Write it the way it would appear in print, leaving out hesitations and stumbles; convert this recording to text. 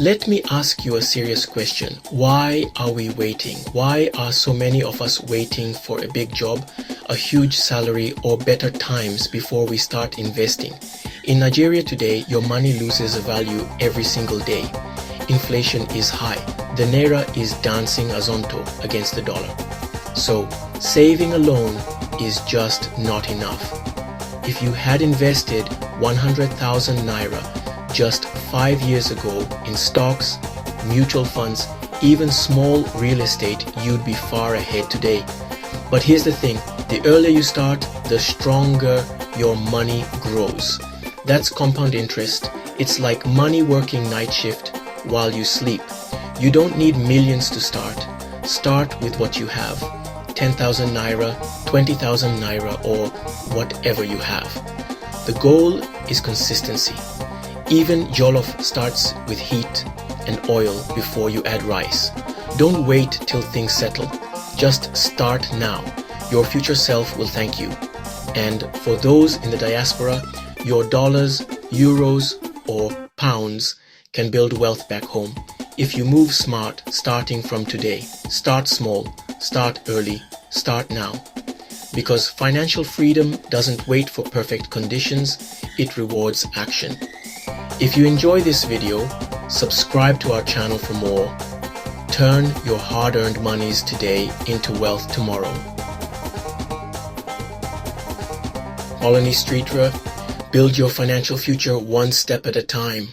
Let me ask you a serious question. Why are we waiting? Why are so many of us waiting for a big job, a huge salary, or better times before we start investing? In Nigeria today, your money loses value every single day. Inflation is high. The naira is dancing azonto against the dollar. So, saving alone is just not enough. If you had invested 100,000 naira just 5 years ago in stocks, mutual funds, even small real estate, you'd be far ahead today. But here's the thing, the earlier you start, the stronger your money grows. That's compound interest. It's like money working night shift while you sleep. You don't need millions to start. Start with what you have. 10,000 naira, 20,000 naira, or whatever you have. The goal is consistency. Even jollof starts with heat and oil before you add rice. Don't wait till things settle. Just start now. Your future self will thank you. And for those in the diaspora, your dollars, euros, or pounds can build wealth back home. If you move smart, starting from today, start small, start early, start now. Because financial freedom doesn't wait for perfect conditions, it rewards action. If you enjoy this video, subscribe to our channel for more. Turn your hard-earned monies today into wealth tomorrow. Colony Streeter, build your financial future one step at a time.